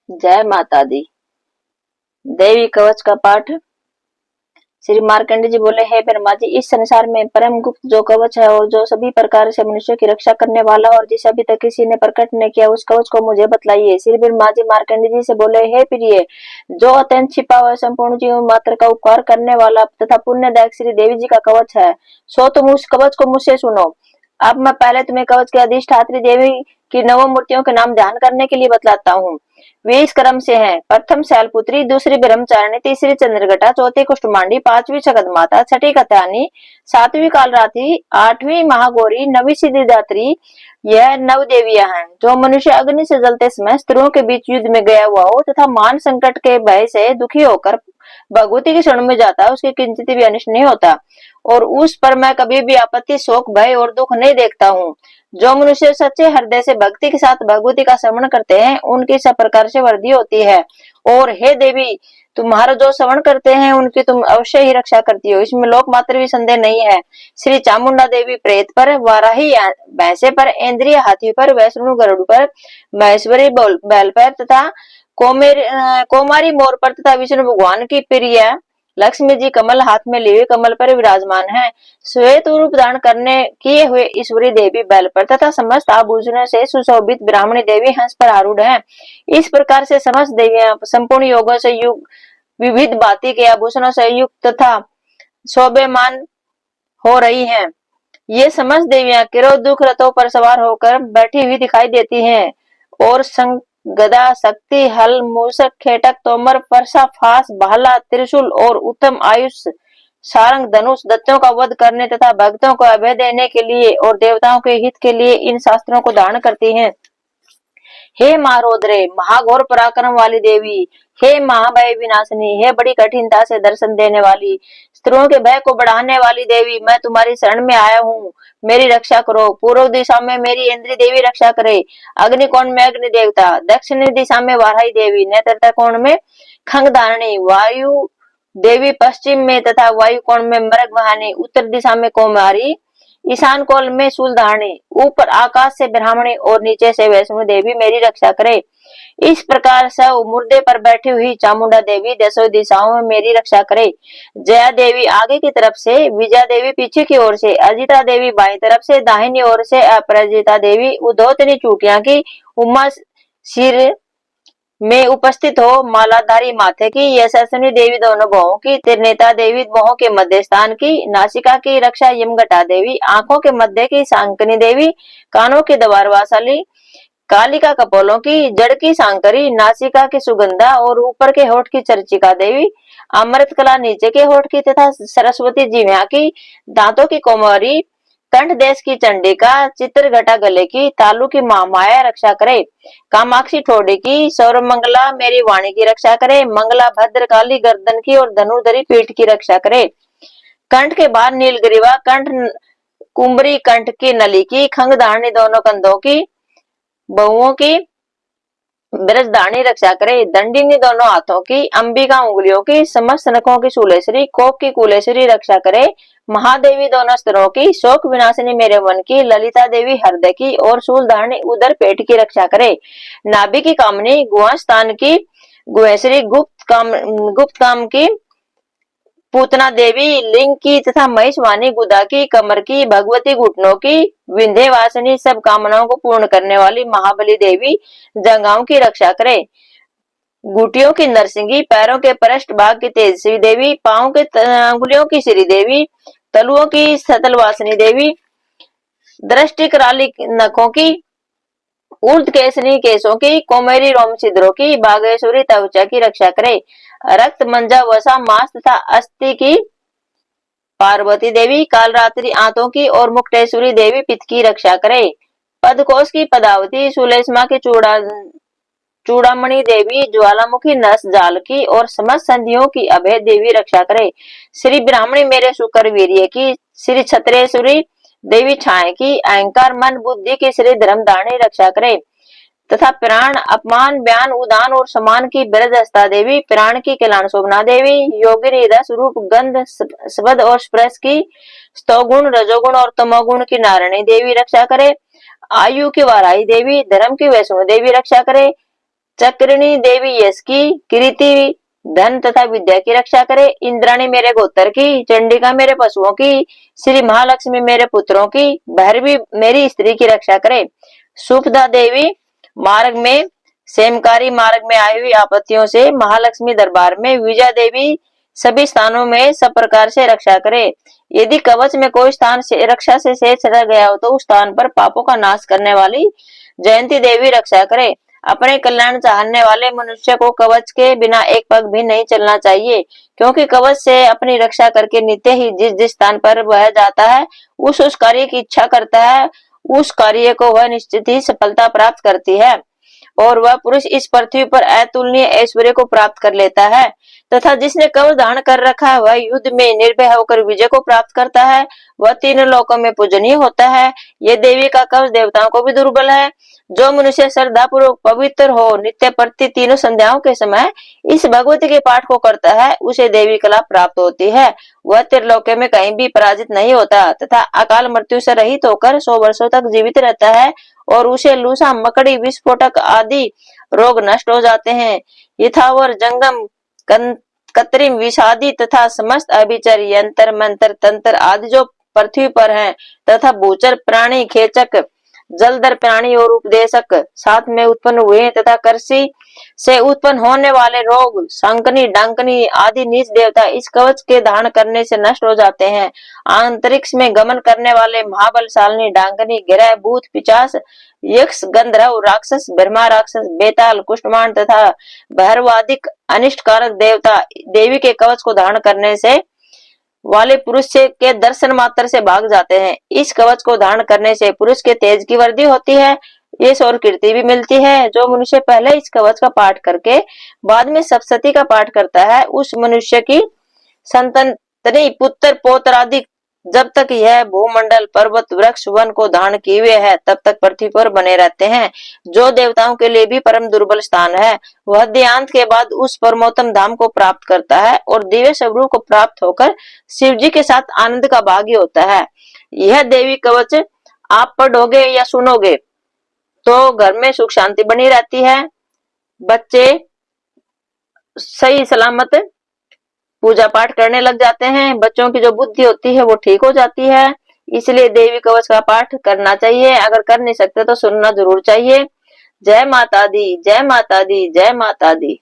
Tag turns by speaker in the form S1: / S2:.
S1: जय माता दी। देवी कवच का पाठ। श्री मार्कंडे जी बोले, हे ब्रह्मा जी, इस संसार में परम गुप्त जो कवच है और जो सभी प्रकार से मनुष्य की रक्षा करने वाला और जिसे अभी तक किसी ने प्रकट नहीं किया, उस कवच को मुझे बतलाइए। श्री ब्रह्मा जी मार्कंडे जी से बोले, हे प्रिय, जो अत्यंत छिपा हुआ संपूर्ण जीव मात्र का उपकार करने वाला तथा पुण्यदायक श्री देवी जी का कवच है, सो तुम उस कवच को मुझसे सुनो। अब मैं पहले तुम्हें कवच के अधिष्ठात्री देवी की नव मूर्तियों के नाम ध्यान करने के लिए बतलाता हूँ। वे इस क्रम से हैं: प्रथम शैलपुत्री, दूसरी ब्रह्मचारिणी, तीसरी चंद्रघटा, चौथी कुष्ठमांडी, पांचवी जगत माता, छठी कत्यायनी, सातवीं कालरात्रि, आठवीं महागौरी, नवी सिद्धिदात्री। यह नव देवियां हैं। जो मनुष्य अग्नि से जलते समय स्त्रियों के बीच युद्ध में गया हुआ हो तथा मान संकट के भय से दुखी होकर भगवती के शरण में जाता है, उसके किंचित भी अनिष्ट नहीं होता और उस पर मैं कभी भी आपत्ति, शोक, भय और दुख नहीं देखता हूँ। जो मनुष्य सच्चे हृदय से भक्ति के साथ भगवती का श्रवण करते हैं, उनकी सब प्रकार से वृद्धि होती है। और हे देवी, तुम्हारा जो श्रवण करते हैं उनकी तुम अवश्य ही रक्षा करती हो, इसमें लोक मात्र भी संदेह नहीं है। श्री चामुंडा देवी प्रेत पर, वाराही भैंसे पर, इंद्रिय हाथी पर, वैष्णु गरुड़ पर, महेश्वरी बैल पर तथा कोमारी मोर पर तथा विष्णु भगवान की प्रिय लक्ष्मी जी कमल हाथ में लिए कमल पर विराजमान है। श्वेत रूप धारण करने किए हुए ईश्वरी देवी बैल पर तथा समस्त आभूषणों से सुशोभित ब्राह्मणी देवी हंस पर आरूढ़ है। इस प्रकार से समस्त देवियां संपूर्ण योगों से युक्त, विविध भांति के आभूषणों से युक्त तथा शोभेमान हो रही हैं। ये समस्त देवियां किरोध दुख रथों पर सवार होकर बैठी हुई दिखाई देती हैं और गदा, शक्ति, हल, मूषक, खेटक, तोमर, परसा, फास, भाला, त्रिशूल और उत्तम आयुष, सारंग, धनुष, दत्तों का वध करने तथा भक्तों को अभय देने के लिए और देवताओं के हित के लिए इन शास्त्रों को धारण करती हैं। हे महारौद्रे, महाघोर पराक्रम वाली देवी, हे महाभय विनाशिनी, हे बड़ी कठिनता से दर्शन देने वाली, स्त्रियों के भय को बढ़ाने वाली देवी, मैं तुम्हारी शरण में आया हूँ, मेरी रक्षा करो। पूर्व दिशा में मेरी इंद्री देवी रक्षा करे, अग्निकोण में अग्नि देवता, दक्षिणी दिशा में वाराही देवी, नेत्र कोण में खंगधारणी, वायु देवी पश्चिम में तथा वायु कोण में मृग वाहिनी, उत्तर दिशा में कौमारी, ईशान कोल में शूलधारणी, ऊपर आकाश से ब्राह्मणी और नीचे से वैष्णो देवी मेरी रक्षा करे। इस प्रकार से मुर्दे पर बैठी हुई चामुंडा देवी दसों दिशाओं में मेरी रक्षा करे। जया देवी आगे की तरफ से, विजया देवी पीछे की ओर से, अजिता देवी बाई तरफ से, दाहिनी ओर से अपराजिता देवी उद्धोतनी चूटिया की, उमा सिर में उपस्थित हो, मालाधारी माथे की, यशस्विनी देवी दोनों भवों की, त्रिनेता देवी भवों के मध्य स्थान की, नासिका की रक्षा यमघटा देवी, आंखों के मध्य की सांकनी देवी, कानों की दवारवासाली, कालिका कपोलों की, जड़ की सांकरी, नासिका की सुगंधा और ऊपर के होठ की चर्चिका देवी, अमृत कला नीचे के होठ की तथा सरस्वती जीव्या की, दांतों की कोमरी, कंठ देश की चंडिका, चित्रघटा गले की, तालु की माया रक्षा करे। कामाक्षी ठोड़ी की, सौरमंगला मेरी वाणी की रक्षा करे। मंगला भद्रकाली गर्दन की और धनुर्धरी पीठ की रक्षा करे। कंठ के बाद नीलग्रीवा, कंठ कुंभरी, कंठ की नली की, खंगधारणी दोनों कंधों की, बहुओं की, ब्रजधारणी रक्षा करे। दंडिनी दोनों हाथों की, अंबिका उंगलियों की, समस्त नखों की शूलेश्वरी, कोक की कुलेश्वरी रक्षा करे। महादेवी दोनों स्तरों की, शोक विनाशिनी मेरे मन की, ललिता देवी हृदय की और शूलधारणी उदर पेट की रक्षा करे। नाभि की कामनी, गुहा स्थान की, गुहेश्वरी, गुप्त काम की, पूतना देवी लिंग की तथा महिषवानी गुदा की, कमर की, भगवती घुटनों की, विंध्यवासिनी सब कामनाओं को पूर्ण करने वाली महाबली देवी जंगाओं की रक्षा करे। गुटियों की नरसिंगी, पैरों के पृष्ठ भाग की तेजस्वी देवी, पांव के अंगुलियों की श्री देवी, तलुओं की सतलवासिनी देवी, दृष्टि कराली नखों की, ऊर्ध केसरी केसों की, कोमेरी रोम छिद्रों की, बागेश्वरी त्वचा की रक्षा करे। रक्त, मंजा, वसा, मांस तथा अस्थि की पार्वती देवी, कालरात्रि आंतों की और मुक्तेश्वरी देवी पित्त की रक्षा करे। पदकोश की पदावती, सुलेष्मा की चूड़ामणि देवी, ज्वालामुखी नस जाल की और समस्त संधियों की अभय देवी रक्षा करे। श्री ब्राह्मणी मेरे शुकर वीर्य की, श्री छत्रेश्वरी देवी छाया की, अहंकार मन बुद्धि की श्री धर्मधारणी रक्षा करे तथा प्राण, अपमान, ब्यान, उदान और समान की ब्रजहस्ता देवी, प्राण की कल्याण शोभना देवी, योगिनी रस रूप गंध शब्द और स्पर्श की, स्तोगुण, रजोगुण और तमोगुण की नारायणी देवी रक्षा करे। आयु की वाराही देवी, धर्म की वैष्णो देवी रक्षा करे। चक्रिणी देवी यश की, कीर्ति धन तथा विद्या की रक्षा करे। इंद्राणी मेरे गोत्र की, चंडिका मेरे पशुओं की, श्री महालक्ष्मी मेरे पुत्रों की, भैरवी मेरी स्त्री की रक्षा करे। सुपदा देवी मार्ग में, सेमकारी मार्ग में आई हुई आपत्तियों से महालक्ष्मी दरबार में, विजया देवी सभी स्थानों में सब प्रकार से रक्षा करे। यदि कवच में कोई स्थान से रक्षा से शेष रह गया हो तो उस स्थान पर पापों का नाश करने वाली जयंती देवी रक्षा करे। अपने कल्याण चाहने वाले मनुष्य को कवच के बिना एक पग भी नहीं चलना चाहिए, क्योंकि कवच से अपनी रक्षा करके नित्य ही जिस जिस स्थान पर वह जाता है उस कार्य की इच्छा करता है, उस कार्य को वह निश्चित ही सफलता प्राप्त करती है और वह पुरुष इस पृथ्वी पर अतुलनीय ऐश्वर्य को प्राप्त कर लेता है। तथा जिसने कवच धारण कर रखा है वह युद्ध में निर्भय होकर विजय को प्राप्त करता है, वह तीनों लोकों में पूजनीय होता है। ये देवी का कवच देवताओं को भी दुर्बल है। जो मनुष्य श्रद्धा पूर्वक पवित्र हो नित्य प्रति तीनों संध्याओं के समय इस भगवती के पाठ को करता है उसे देवी कला प्राप्त होती है। वह त्रिलोक में कहीं भी पराजित नहीं होता तथा अकाल मृत्यु से रहित होकर 100 वर्षों तक जीवित रहता है और उसे लूसा, मकड़ी, विस्फोटक आदि रोग नष्ट हो जाते हैं। यथावर, जंगम, कृत्रिम, विषादी तथा समस्त अभिचर, यंत्र, मंत्र, तंत्र आदि जो पृथ्वी पर हैं तथा भूचर प्राणी, खेचक, जलधर प्राणी और उपदेशक साथ में उत्पन्न हुए तथा कृषि से उत्पन्न होने वाले रोग, शंकनी, डंकनी आदि नीच देवता इस कवच के धारण करने से नष्ट हो जाते हैं। अंतरिक्ष में गमन करने वाले महाबलशालिनी, डांगनी, ग्रह, भूत, पिशाच, यक्ष, गंधर्व, राक्षस, ब्रह्मा राक्षस, बेताल, कुष्ठमांड तथा भैरवादिक अनिष्टकारक देवता देवी के कवच को धारण करने से वाले पुरुष के दर्शन मात्र से भाग जाते हैं। इस कवच को धारण करने से पुरुष के तेज की वृद्धि होती है, यश और कीर्ति भी मिलती है। जो मनुष्य पहले इस कवच का पाठ करके बाद में सप्तशती का पाठ करता है उस मनुष्य की संतति, पुत्र, पौत्र आदि जब तक यह भूमंडल, पर्वत, वृक्ष, वन को धारण किए हुए है तब तक पृथ्वी पर बने रहते हैं। जो देवताओं के लिए भी परम दुर्बल स्थान है वह देहांत के बाद उस परमोत्तम धाम को प्राप्त करता है और दिव्य स्वरूप को प्राप्त होकर शिव जी के साथ आनंद का भागी होता है। यह देवी कवच आप पढ़ोगे या सुनोगे तो घर में सुख शांति बनी रहती है, बच्चे सही सलामत पूजा पाठ करने लग जाते हैं, बच्चों की जो बुद्धि होती है वो ठीक हो जाती है। इसलिए देवी कवच का पाठ करना चाहिए, अगर कर नहीं सकते तो सुनना जरूर चाहिए। जय माता दी, जय माता दी, जय माता दी।